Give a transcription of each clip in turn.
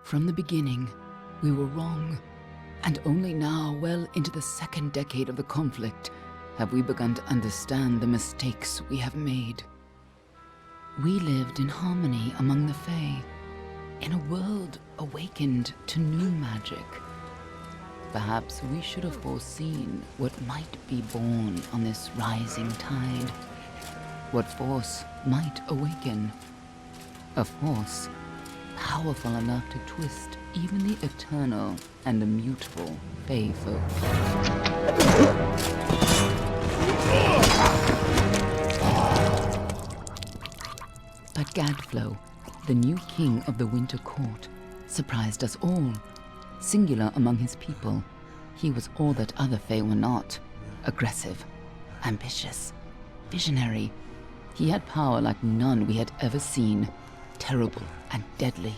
From the beginning, we were wrong. And only now, well into the second decade of the conflict, have we begun to understand the mistakes we have made. We lived in harmony among the Fae, in a world awakened to new magic. Perhaps we should have foreseen what might be born on this rising tide. What force might awaken. A force powerful enough to twist even the eternal and immutable Fae folk. But Gadflow, the new king of the Winter Court, surprised us all. Singular among his people, he was all that other Fae were not. Aggressive, ambitious, visionary. He had power like none we had ever seen, terrible and deadly.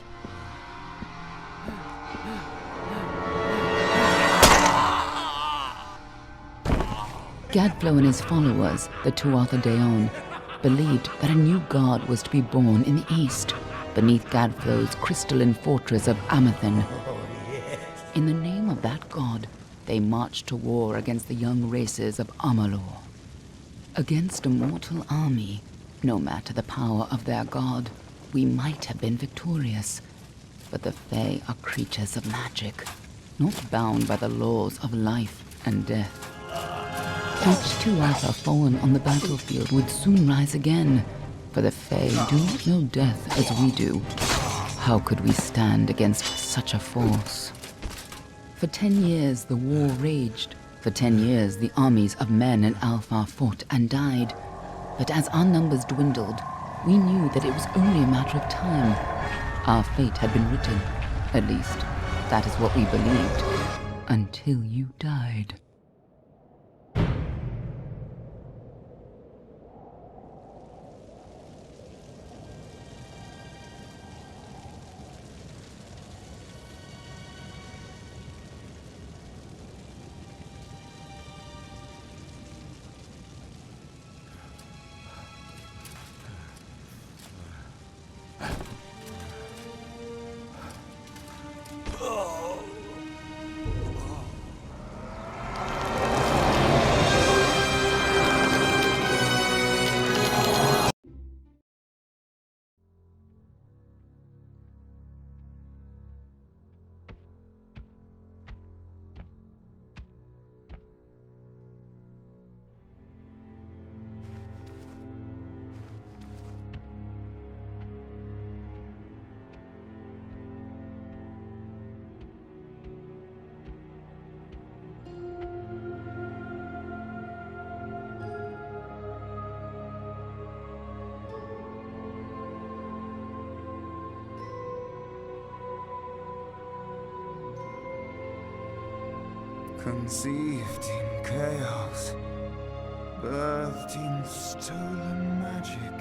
Gadflow and his followers, the Tuatha Deon, believed that a new god was to be born in the east, beneath Gadflow's crystalline fortress of Amathan. In the name of that god, they marched to war against the young races of Amalur. Against a mortal army, no matter the power of their god, we might have been victorious. But the Fae are creatures of magic, not bound by the laws of life and death. Each Tuatha fallen on the battlefield would soon rise again, for the Fae do not know death as we do. How could we stand against such a force? For 10 years the war raged. For 10 years the armies of men and Alfar fought and died. But as our numbers dwindled, we knew that it was only a matter of time. Our fate had been written. At least, that is what we believed. Until you died. Conceived in chaos, birthed in stolen magic,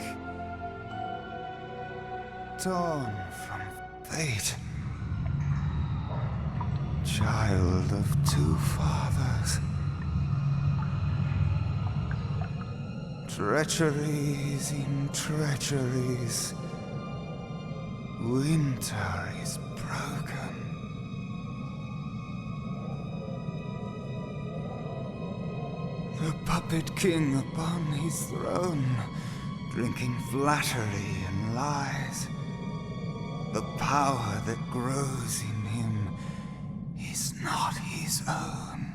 torn from fate, child of two fathers, treacheries in treacheries, winter is broken. The puppet king upon his throne, drinking flattery and lies. The power that grows in him is not his own.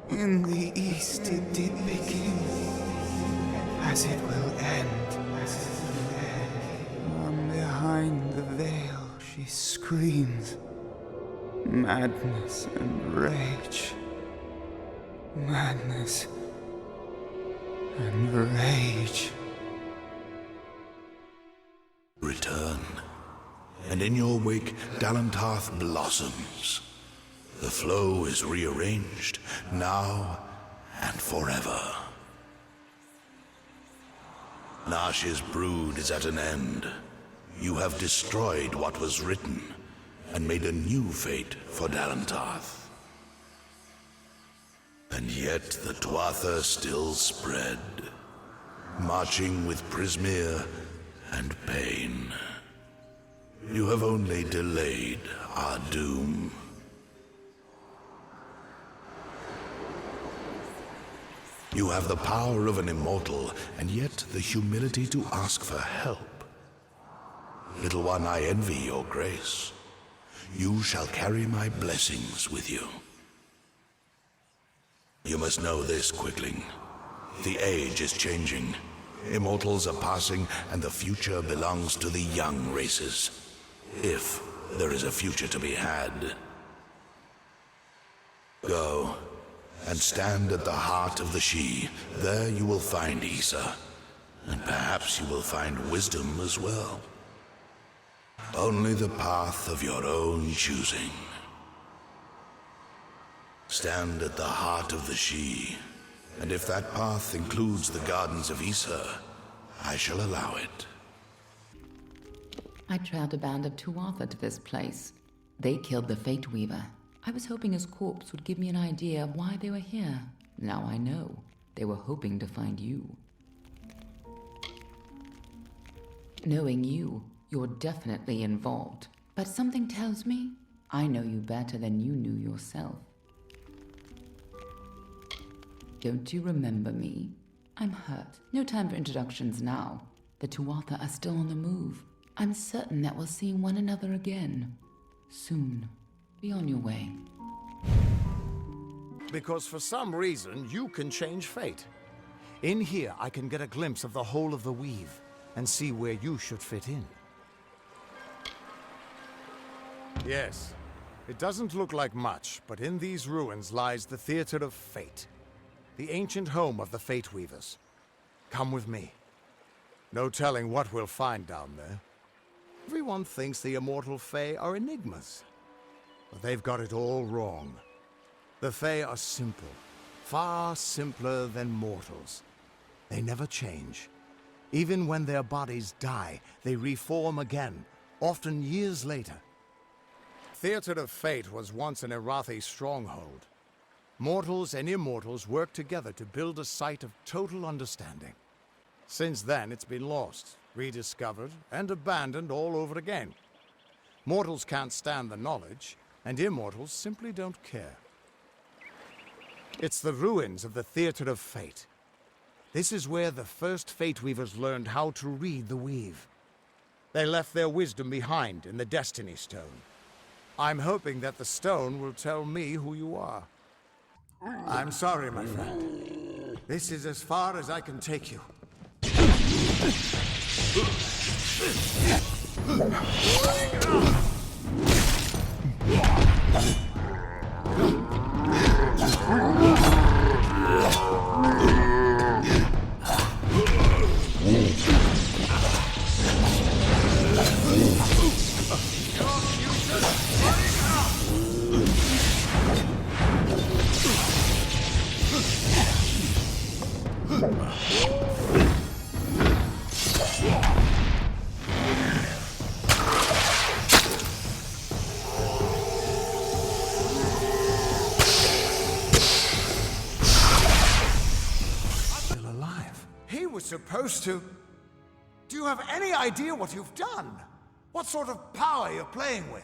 In the east it did begin, as it will end. From behind the veil she screams. Madness and rage. Madness and rage. Return, and in your wake Dalantarth blossoms. The flow is rearranged, now and forever. Nash's brood is at an end. You have destroyed what was written, and made a new fate for Dalantarth. And yet the Tuatha still spread, marching with Prismeer and pain. You have only delayed our doom. You have the power of an immortal, and yet the humility to ask for help. Little one, I envy your grace. You shall carry my blessings with you. You must know this, Quickling. The age is changing. Immortals are passing, and the future belongs to the young races. If there is a future to be had. Go, and stand at the heart of the She. There you will find Issa, and perhaps you will find wisdom as well. Only the path of your own choosing. Stand at the heart of the She, and if that path includes the gardens of Issa, I shall allow it. I trailed a band of Tuatha to this place. They killed the Fate Weaver. I was hoping his corpse would give me an idea of why they were here. Now I know. They were hoping to find you. Knowing you, you're definitely involved. But something tells me I know you better than you knew yourself. Don't you remember me? I'm hurt. No time for introductions now. The Tuatha are still on the move. I'm certain that we'll see one another again. Soon. Be on your way. Because for some reason, you can change fate. In here, I can get a glimpse of the whole of the weave and see where you should fit in. Yes, it doesn't look like much, but in these ruins lies the Theater of Fate, the ancient home of the Fate Weavers. Come with me. No telling what we'll find down there. Everyone thinks the immortal Fae are enigmas. But they've got it all wrong. The Fae are simple, far simpler than mortals. They never change. Even when their bodies die, they reform again, often years later. Theater of Fate was once an Arathi stronghold. Mortals and immortals worked together to build a site of total understanding. Since then, it's been lost, rediscovered, and abandoned all over again. Mortals can't stand the knowledge, and immortals simply don't care. It's the ruins of the Theater of Fate. This is where the first Fate Weavers learned how to read the weave. They left their wisdom behind in the Destiny Stone. I'm hoping that the stone will tell me who you are. I'm sorry, my friend. This is as far as I can take you. Supposed to... Do you have any idea what you've done? What sort of power you're playing with?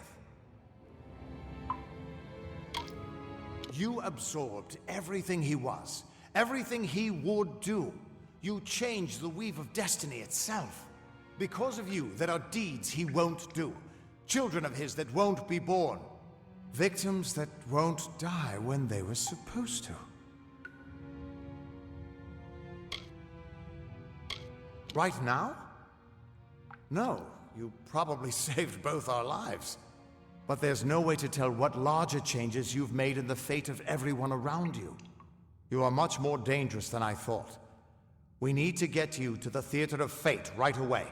You absorbed everything he was, everything he would do. You changed the weave of destiny itself. Because of you, there are deeds he won't do, children of his that won't be born, victims that won't die when they were supposed to. Right now? No, you probably saved both our lives. But there's no way to tell what larger changes you've made in the fate of everyone around you. You are much more dangerous than I thought. We need to get you to the Theater of Fate right away.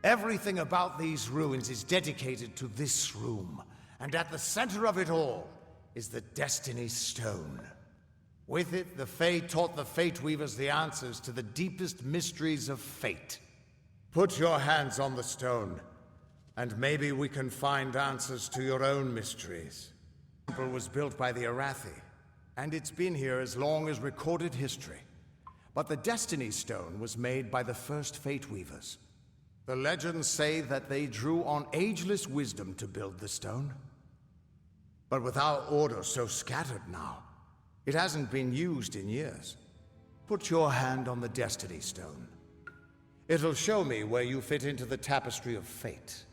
Everything about these ruins is dedicated to this room, and at the center of it all is the Destiny Stone. With it, the Fae taught the Fate Weavers the answers to the deepest mysteries of fate. Put your hands on the stone, and maybe we can find answers to your own mysteries. The temple was built by the Arathi, and it's been here as long as recorded history. But the Destiny Stone was made by the first Fate Weavers. The legends say that they drew on ageless wisdom to build the stone. But with our order so scattered now, it hasn't been used in years. Put your hand on the Destiny Stone. It'll show me where you fit into the tapestry of fate.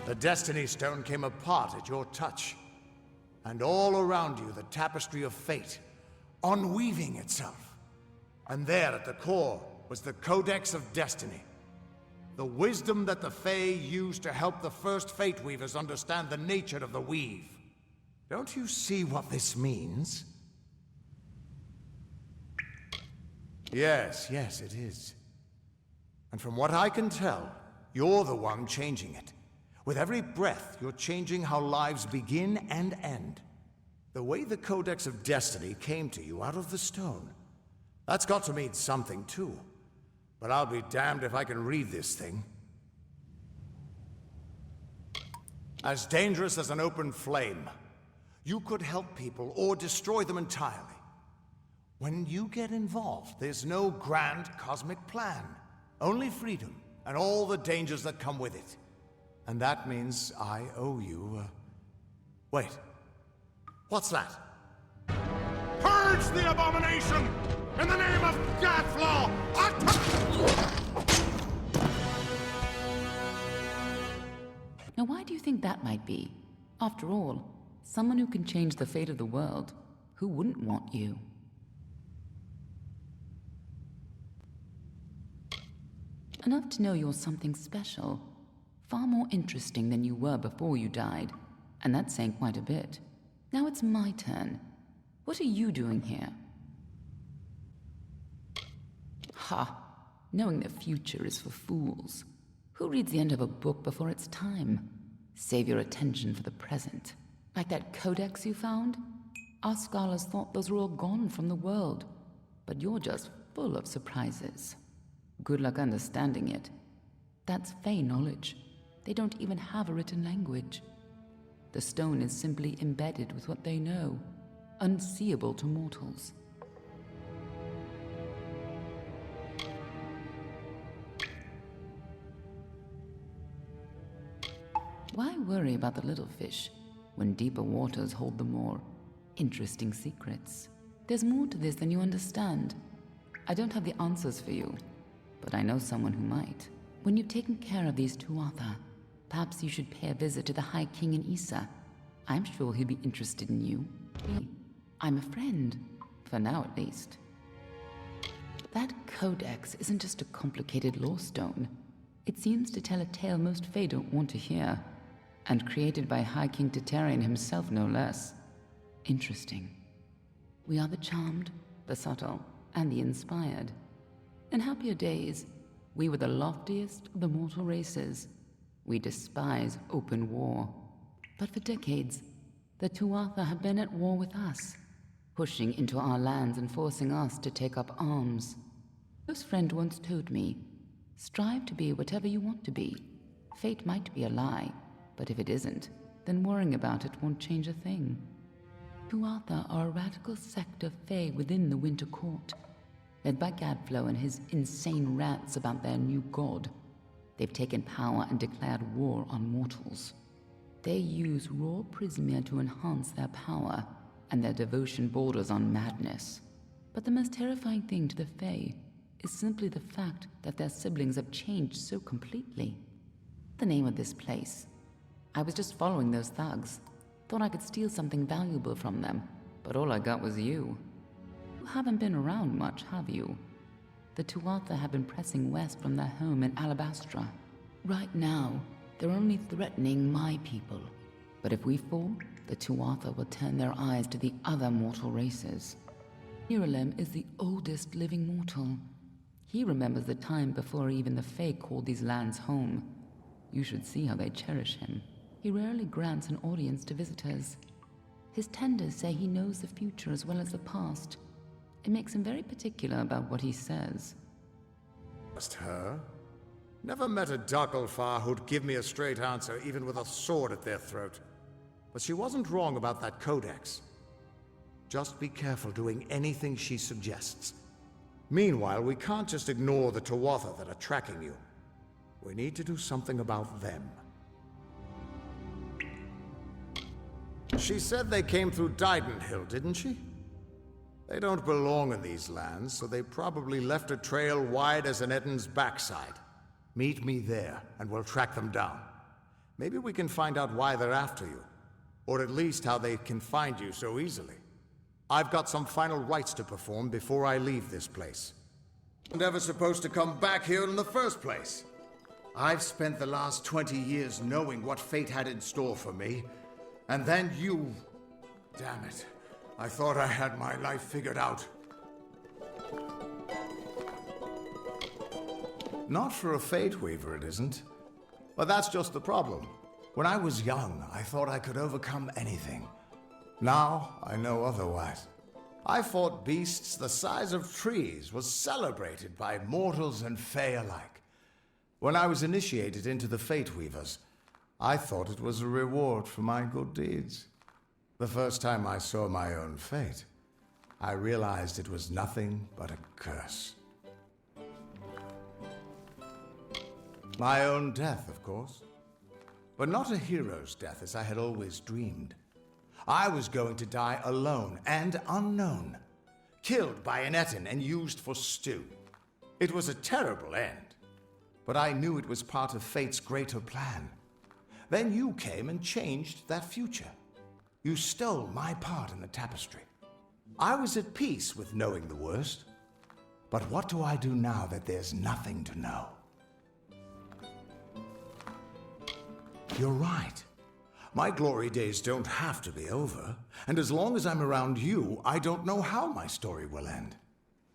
The Destiny Stone came apart at your touch. And all around you, the tapestry of fate, unweaving itself. And there at the core was the Codex of Destiny. The wisdom that the Fae used to help the first Fate Weavers understand the nature of the weave. Don't you see what this means? Yes, it is. And from what I can tell, you're the one changing it. With every breath, you're changing how lives begin and end. The way the Codex of Destiny came to you out of the stone. That's got to mean something, too. But I'll be damned if I can read this thing. As dangerous as an open flame. You could help people or destroy them entirely. When you get involved, there's no grand cosmic plan. Only freedom and all the dangers that come with it. And that means I owe you, Wait. What's that? Purge the abomination! In the name of Godflaw! Now why do you think that might be? After all, someone who can change the fate of the world, who wouldn't want you? Enough to know you're something special. Far more interesting than you were before you died. And that's saying quite a bit. Now it's my turn. What are you doing here? Ha! Knowing the future is for fools. Who reads the end of a book before it's time? Save your attention for the present. Like that codex you found? Our scholars thought those were all gone from the world. But you're just full of surprises. Good luck understanding it. That's Fae knowledge. They don't even have a written language. The stone is simply embedded with what they know, unseeable to mortals. Why worry about the little fish when deeper waters hold the more interesting secrets? There's more to this than you understand. I don't have the answers for you, but I know someone who might. When you've taken care of these Tuatha, perhaps you should pay a visit to the High King in Issa. I'm sure he'll be interested in you. I'm a friend, for now at least. That codex isn't just a complicated lore stone. It seems to tell a tale most Fae don't want to hear, and created by High King Titarian himself, no less. Interesting. We are the charmed, the subtle, and the inspired. In happier days, we were the loftiest of the mortal races. We despise open war. But for decades, the Tuatha have been at war with us, pushing into our lands and forcing us to take up arms. A close friend once told me, strive to be whatever you want to be. Fate might be a lie, but if it isn't, then worrying about it won't change a thing. Tuatha are a radical sect of Fae within the Winter Court, led by Gadflow and his insane rants about their new god. They've taken power and declared war on mortals. They use raw prismia to enhance their power, and their devotion borders on madness. But the most terrifying thing to the Fae is simply the fact that their siblings have changed so completely. The name of this place. I was just following those thugs. Thought I could steal something valuable from them, but all I got was you. You haven't been around much, have you? The Tuatha have been pressing west from their home in Alabastra. Right now, they're only threatening my people. But if we fall, the Tuatha will turn their eyes to the other mortal races. Niralem is the oldest living mortal. He remembers the time before even the Fae called these lands home. You should see how they cherish him. He rarely grants an audience to visitors. His tenders say he knows the future as well as the past. It makes him very particular about what he says. Just her? Never met a dark Alfar who'd give me a straight answer, even with a sword at their throat. But she wasn't wrong about that codex. Just be careful doing anything she suggests. Meanwhile, we can't just ignore the Tuatha that are tracking you. We need to do something about them. She said they came through Didenhill, didn't she? They don't belong in these lands, so they probably left a trail wide as an Eden's backside. Meet me there, and we'll track them down. Maybe we can find out why they're after you. Or at least how they can find you so easily. I've got some final rites to perform before I leave this place. I'm never supposed to come back here in the first place. I've spent the last 20 years knowing what fate had in store for me. And then you... Damn it. I thought I had my life figured out. Not for a Fate Weaver, it isn't. But that's just the problem. When I was young, I thought I could overcome anything. Now, I know otherwise. I fought beasts the size of trees, was celebrated by mortals and Fae alike. When I was initiated into the Fate Weavers, I thought it was a reward for my good deeds. The first time I saw my own fate, I realized it was nothing but a curse. My own death, of course. But not a hero's death as I had always dreamed. I was going to die alone and unknown, killed by an Etin and used for stew. It was a terrible end, but I knew it was part of fate's greater plan. Then you came and changed that future. You stole my part in the tapestry. I was at peace with knowing the worst. But what do I do now that there's nothing to know? You're right. My glory days don't have to be over, and as long as I'm around you, I don't know how my story will end.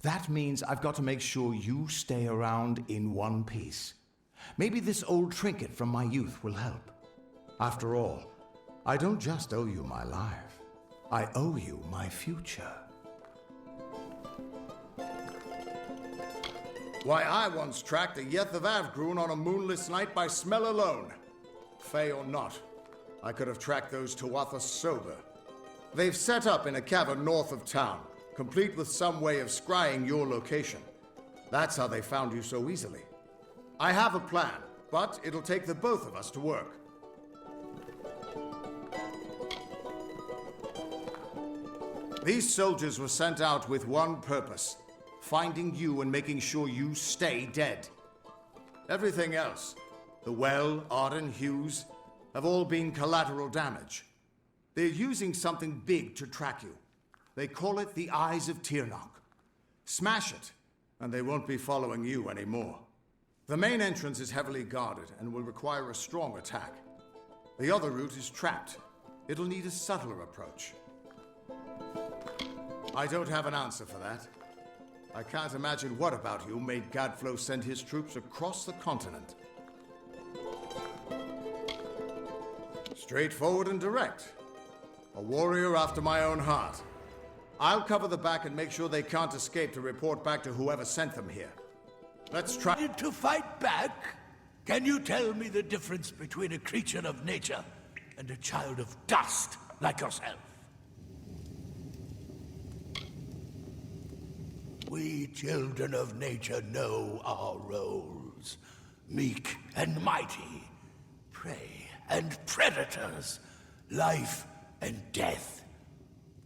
That means I've got to make sure you stay around in one piece. Maybe this old trinket from my youth will help. After all, I don't just owe you my life. I owe you my future. Why, I once tracked the Yeth of Avgrun on a moonless night by smell alone. Fey or not, I could have tracked those Tuatha sober. They've set up in a cavern north of town, complete with some way of scrying your location. That's how they found you so easily. I have a plan, but it'll take the both of us to work. These soldiers were sent out with one purpose: finding you and making sure you stay dead. Everything else, the Well, Arden, Hughes, have all been collateral damage. They're using something big to track you. They call it the Eyes of Tirnoch. Smash it, and they won't be following you anymore. The main entrance is heavily guarded and will require a strong attack. The other route is trapped. It'll need a subtler approach. I don't have an answer for that. I can't imagine what about you made Gadflow send his troops across the continent. Straightforward and direct. A warrior after my own heart. I'll cover the back and make sure they can't escape to report back to whoever sent them here. Let's try To fight back? Can you tell me the difference between a creature of nature and a child of dust like yourself? We children of nature know our roles. Meek and mighty, prey and predators, life and death,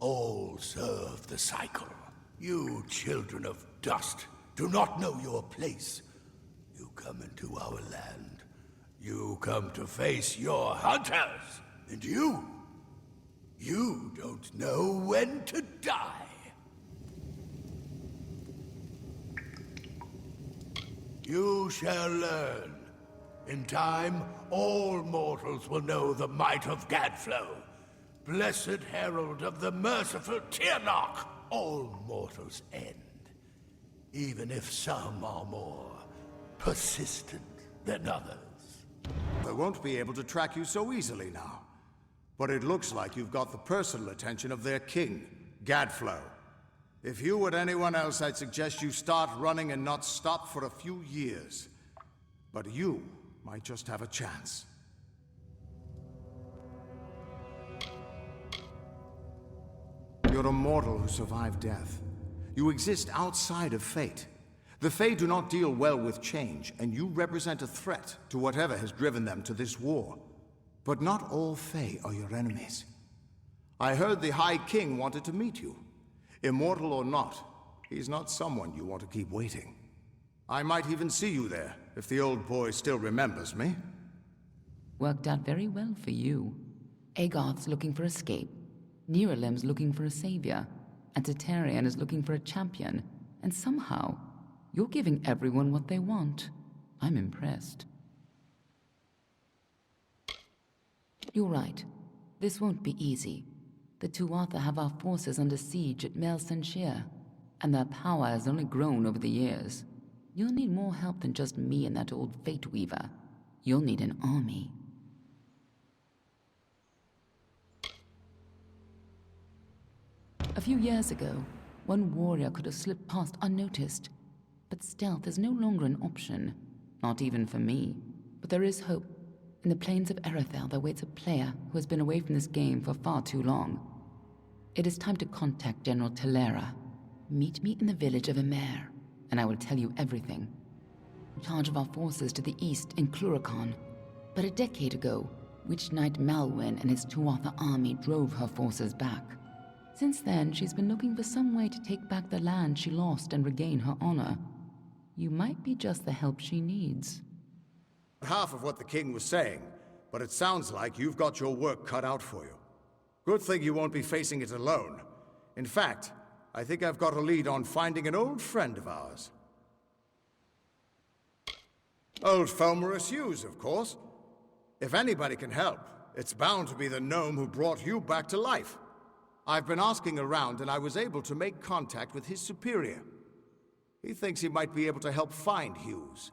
all serve the cycle. You children of dust do not know your place. You come into our land. You come to face your hunters. And you don't know when to die. You shall learn. In time, all mortals will know the might of Gadflow. Blessed herald of the merciful Tirnoch. All mortals end, even if some are more persistent than others. They won't be able to track you so easily now. But it looks like you've got the personal attention of their king, Gadflow. If you were anyone else, I'd suggest you start running and not stop for a few years. But you might just have a chance. You're a mortal who survived death. You exist outside of fate. The Fae do not deal well with change, and you represent a threat to whatever has driven them to this war. But not all Fae are your enemies. I heard the High King wanted to meet you. Immortal or not, he's not someone you want to keep waiting. I might even see you there, if the old boy still remembers me. Worked out very well for you. Agarth's looking for escape. Neuralim's looking for a savior. And Tatarian is looking for a champion. And somehow, you're giving everyone what they want. I'm impressed. You're right. This won't be easy. The Tuatha have our forces under siege at Mel Senshir, and their power has only grown over the years. You'll need more help than just me and that old Fate Weaver. You'll need an army. A few years ago, one warrior could have slipped past unnoticed, but stealth is no longer an option. Not even for me. But there is hope. In the plains of Erethel, there waits a player who has been away from this game for far too long. It is time to contact General Telera. Meet me in the village of Emer, and I will tell you everything. In charge of our forces to the east in Cluracan. But a decade ago, Witch Knight Malwyn and his Tuatha army drove her forces back. Since then, she's been looking for some way to take back the land she lost and regain her honor. You might be just the help she needs. Half of what the king was saying, but it sounds like you've got your work cut out for you. Good thing you won't be facing it alone. In fact, I think I've got a lead on finding an old friend of ours. Old Fomorous Hughes, of course. If anybody can help, it's bound to be the gnome who brought you back to life. I've been asking around, and I was able to make contact with his superior. He thinks he might be able to help find Hughes.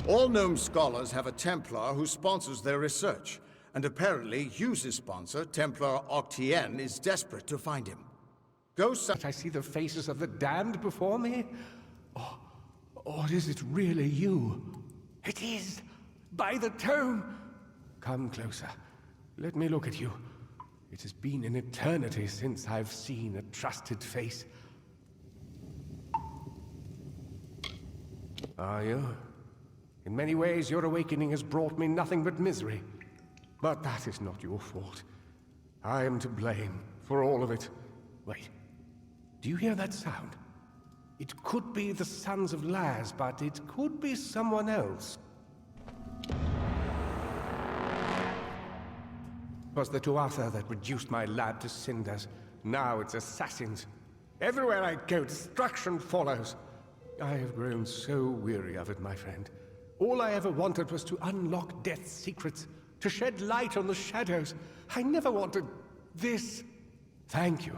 All gnome scholars have a Templar who sponsors their research, and apparently Hughes' sponsor, Templar Octien, is desperate to find him. Go I see the faces of the damned before me? Or is it really you? It is! By the tome! Come closer. Let me look at you. It has been an eternity since I've seen a trusted face. Are you? In many ways, your awakening has brought me nothing but misery. But that is not your fault. I am to blame for all of it. Wait. Do you hear that sound? It could be the Sons of Laz, but it could be someone else. It was the Tuatha that reduced my lab to cinders. Now it's assassins. Everywhere I go, destruction follows. I have grown so weary of it, my friend. All I ever wanted was to unlock death's secrets, to shed light on the shadows. I never wanted this. Thank you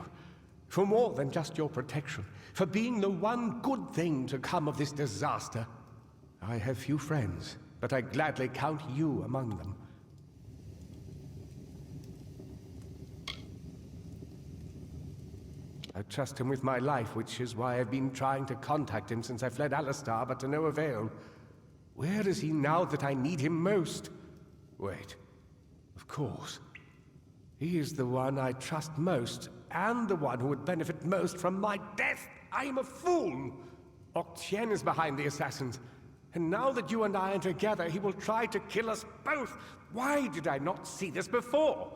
for more than just your protection, for being the one good thing to come of this disaster. I have few friends, but I gladly count you among them. I trust him with my life, which is why I've been trying to contact him since I fled Alistar, but to no avail. Where is he now that I need him most? Wait. Of course. He is the one I trust most, and the one who would benefit most from my death. I am a fool! Octien is behind the assassins, and now that you and I are together, he will try to kill us both. Why did I not see this before?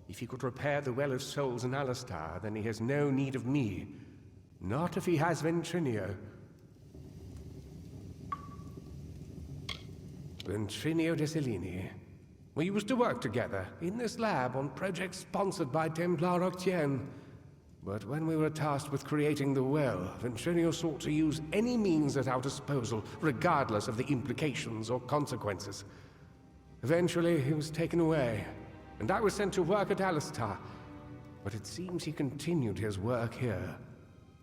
If he could repair the Well of Souls in Alistar, then he has no need of me. Not if he has Ventrinio. Ventrinio de Selini. We used to work together, in this lab, on projects sponsored by Templar Octien. But when we were tasked with creating the well, Ventrinio sought to use any means at our disposal, regardless of the implications or consequences. Eventually, he was taken away, and I was sent to work at Alistar. But it seems he continued his work here,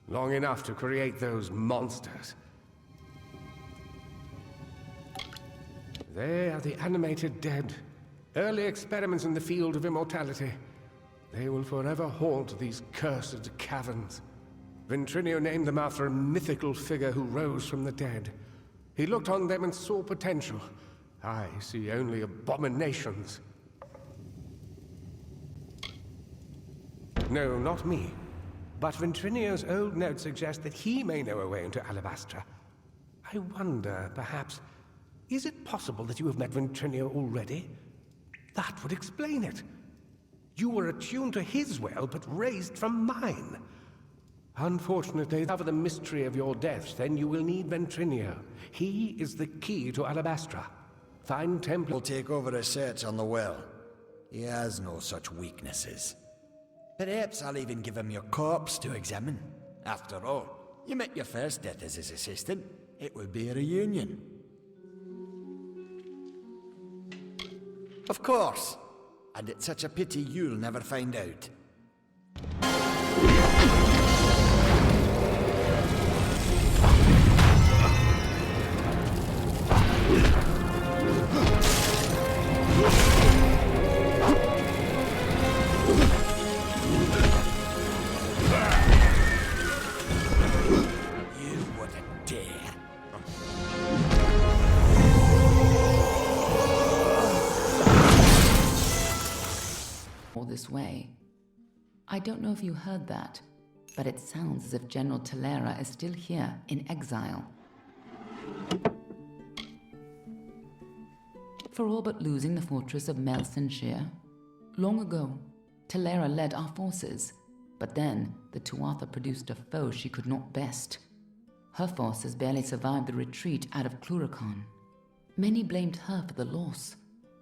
long enough to create those monsters. They are the animated dead. Early experiments in the field of immortality. They will forever haunt these cursed caverns. Ventrinio named them after a mythical figure who rose from the dead. He looked on them and saw potential. I see only abominations. No, not me. But Ventrinio's old notes suggest that he may know a way into Alabastra. I wonder, perhaps, is it possible that you have met Ventrinio already? That would explain it. You were attuned to his well, but raised from mine. Unfortunately, for the mystery of your deaths, then you will need Ventrinio. He is the key to Alabastra. Find Templar... Will take over a search on the well. He has no such weaknesses. Perhaps I'll even give him your corpse to examine. After all, you met your first death as his assistant. It would be a reunion. Of course. And it's such a pity you'll never find out. You wouldn't dare. All this way. I don't know if you heard that, but it sounds as if General Talera is still here in exile. For all but losing the fortress of Senshir. Long ago, Talera led our forces, but then the Tuatha produced a foe she could not best. Her forces barely survived the retreat out of Cluracan. Many blamed her for the loss,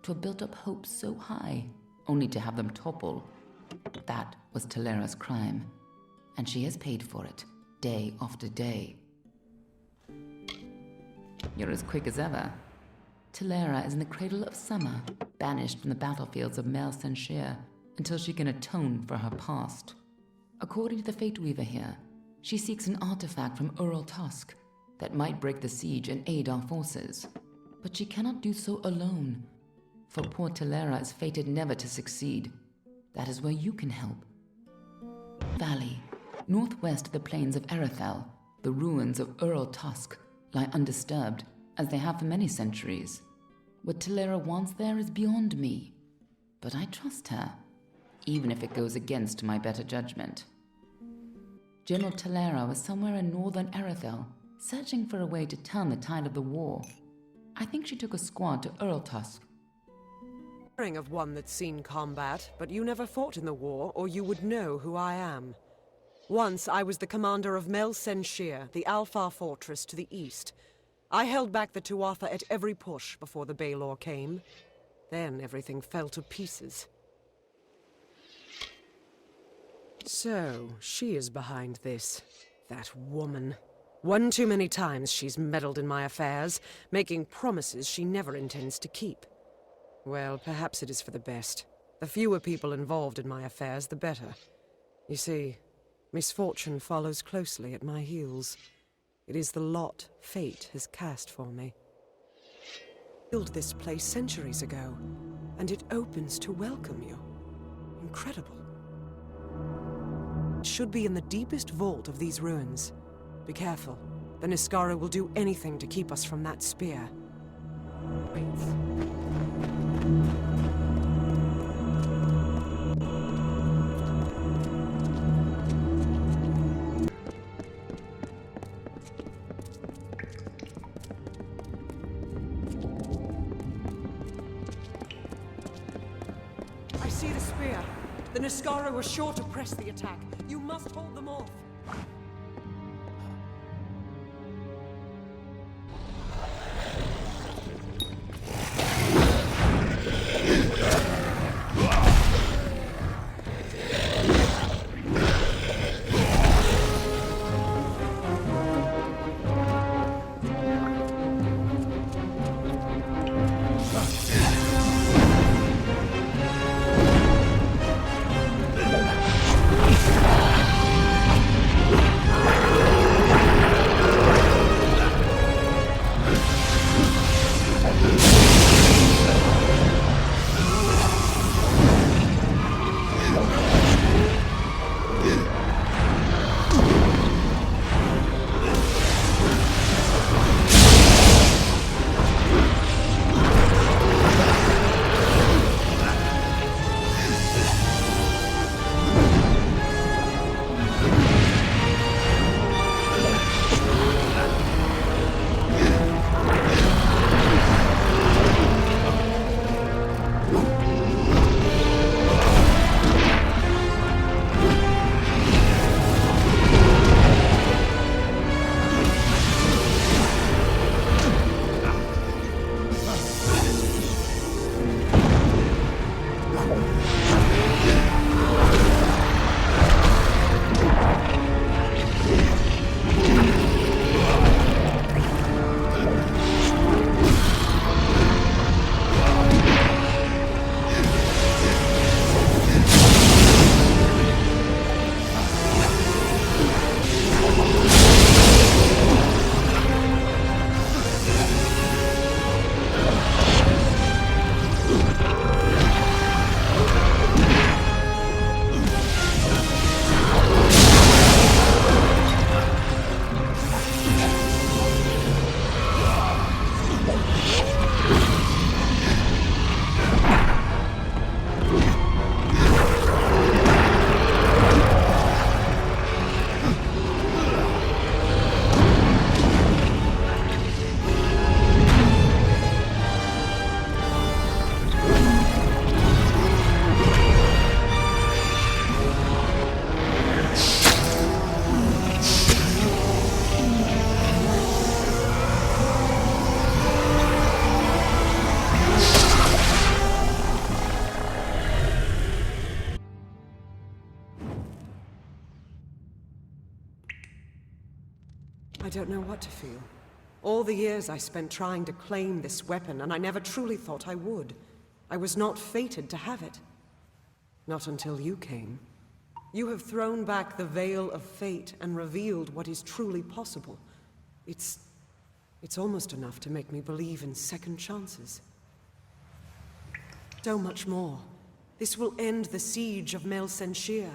to have built up hopes so high, only to have them topple. That was Talera's crime, and she has paid for it, day after day. You're as quick as ever. Talera is in the cradle of summer, banished from the battlefields of Senshir until she can atone for her past. According to the Fate Weaver here, she seeks an artifact from Ural Tusk that might break the siege and aid our forces. But she cannot do so alone, for poor Talera is fated never to succeed. That is where you can help. Valley, northwest of the plains of Erethel, the ruins of Ural Tusk lie undisturbed, as they have for many centuries. What Talera wants there is beyond me, but I trust her, even if it goes against my better judgment. General Talera was somewhere in northern Erethel, searching for a way to turn the tide of the war. I think she took a squad to Uraltusk. Of one that's seen combat, but you never fought in the war, or you would know who I am. Once I was the commander of Senshir, the Alfar fortress to the east. I held back the Tuatha at every push before the BALOR came. Then everything fell to pieces. So, she is behind this. That woman. One too many times she's meddled in my affairs, making promises she never intends to keep. Well, perhaps it is for the best. The fewer people involved in my affairs, the better. You see, misfortune follows closely at my heels. It is the lot fate has cast for me. I built this place centuries ago, and it opens to welcome you. Incredible. It should be in the deepest vault of these ruins. Be careful. The Niskara will do anything to keep us from that spear. Wait. I see the spear. The Niskara were sure to press the attack. You must hold them off. I don't know what to feel. All the years I spent trying to claim this weapon, and I never truly thought I would. I was not fated to have it. Not until you came. You have thrown back the veil of fate and revealed what is truly possible. It's almost enough to make me believe in second chances. So much more. This will end the siege of Senshir.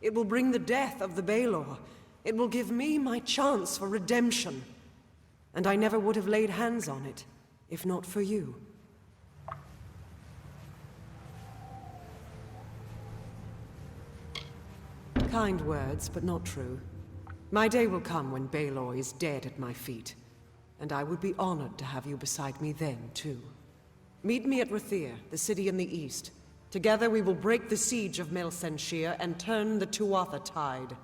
It will bring the death of the BALOR. It will give me my chance for redemption. And I never would have laid hands on it, if not for you. Kind words, but not true. My day will come when BALOR is dead at my feet. And I would be honored to have you beside me then, too. Meet me at Rathir, the city in the east. Together we will break the siege of Senshir and turn the Tuatha tide.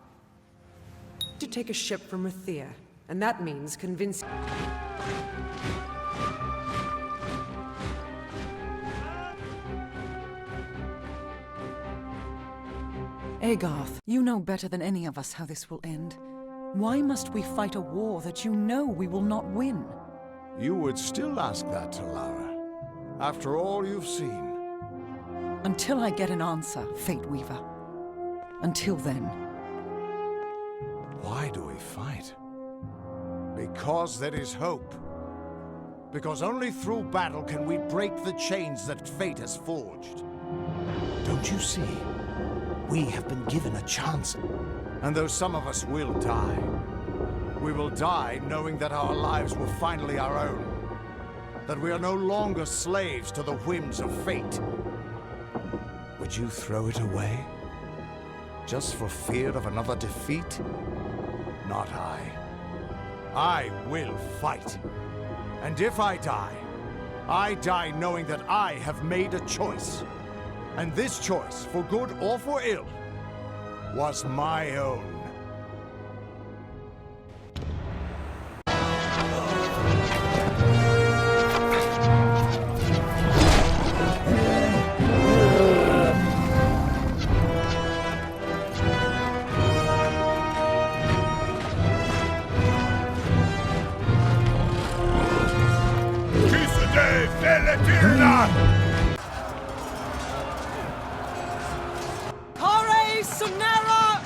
To take a ship from Rathir, and that means convincing... Agarth, you know better than any of us how this will end. Why must we fight a war that you know we will not win? You would still ask that to Lara, after all you've seen. Until I get an answer, Fate Weaver. Until then. Why do we fight? Because there is hope. Because only through battle can we break the chains that fate has forged. Don't you see? We have been given a chance. And though some of us will die, we will die knowing that our lives were finally our own. That we are no longer slaves to the whims of fate. Would you throw it away? Just for fear of another defeat? Not I. I will fight. And if I die knowing that I have made a choice. And this choice, for good or for ill, was my own.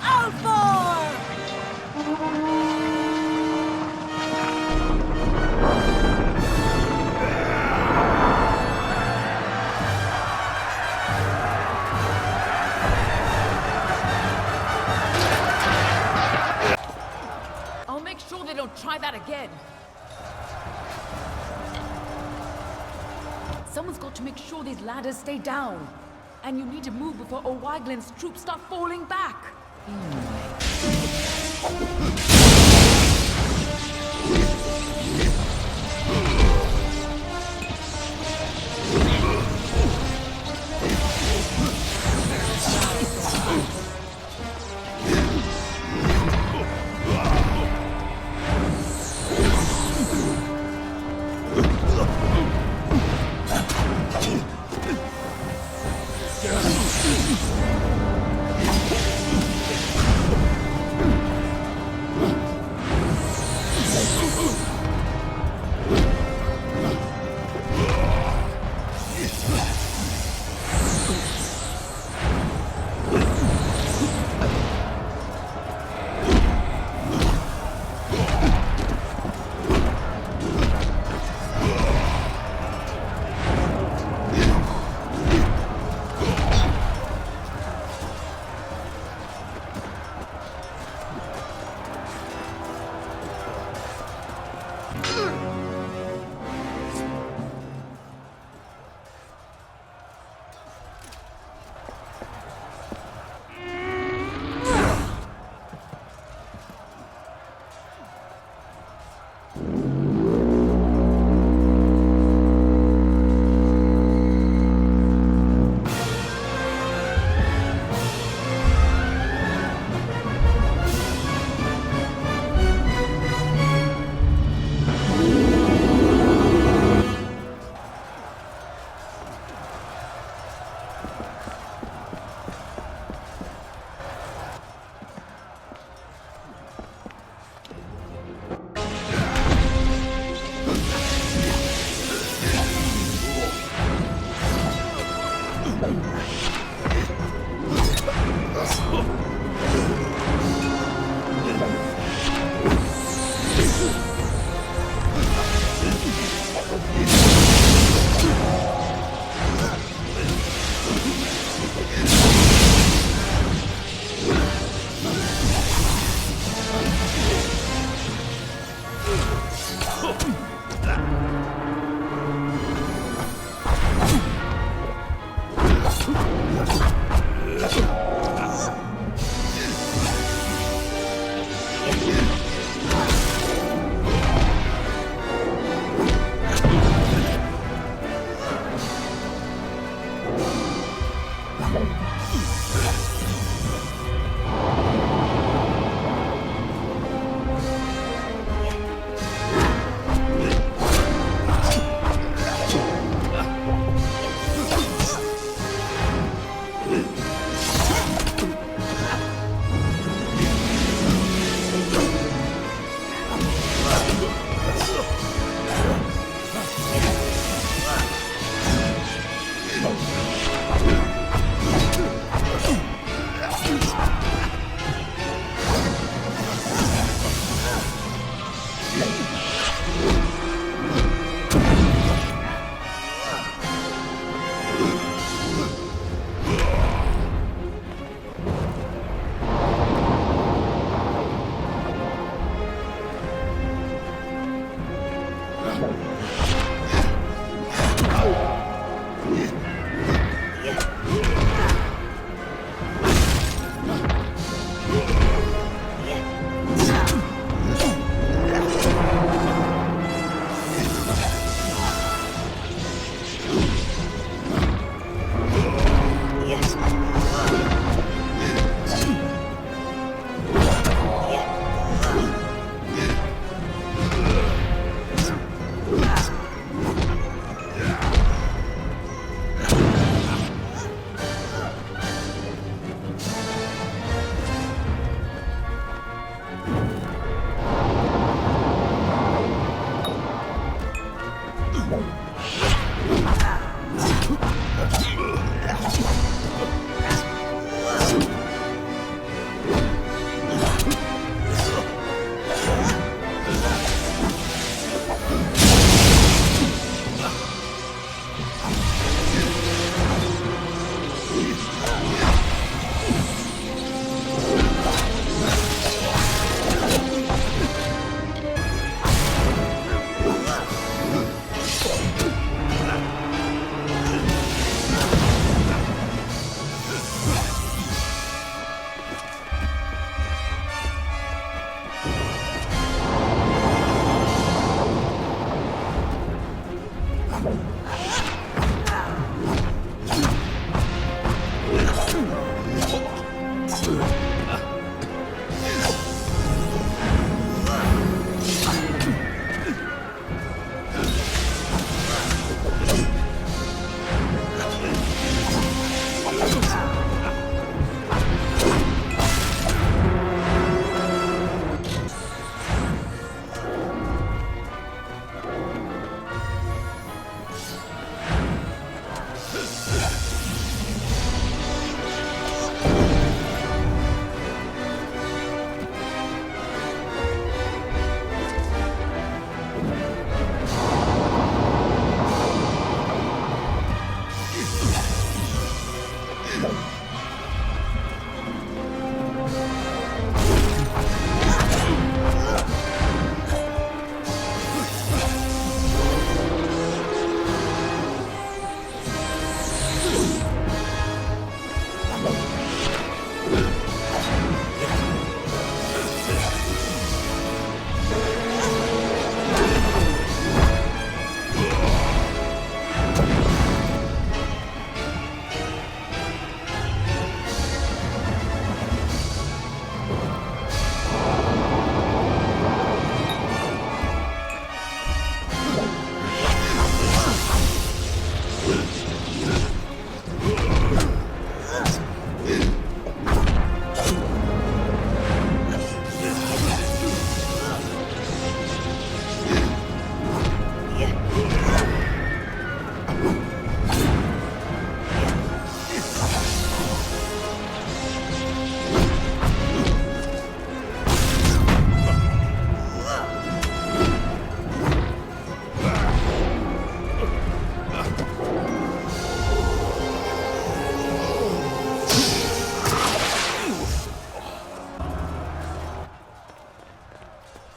Alfar! again. Someone's got to make sure these ladders stay down. And you need to move before O'Waglin's troops start falling back.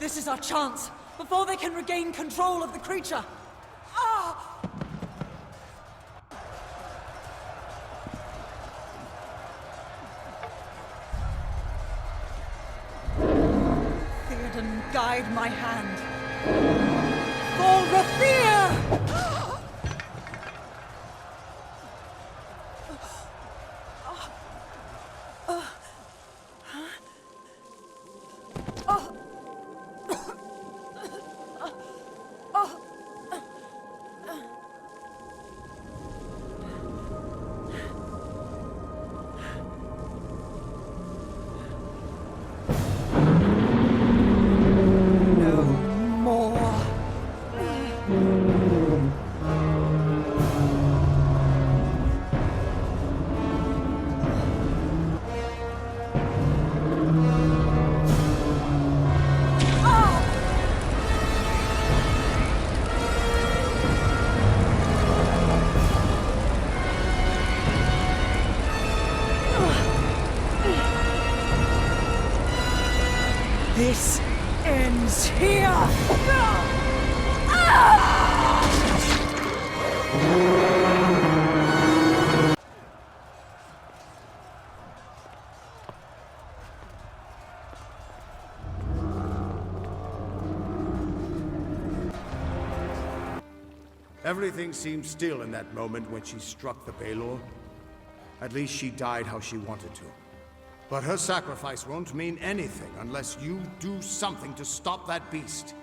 This is our chance, before they can regain control of the creature. Ah! Theoden, guide my hand. For Rathir! This ends here! Everything seemed still in that moment when she struck the BALOR. At least she died how she wanted to. But her sacrifice won't mean anything unless you do something to stop that beast.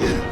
Here.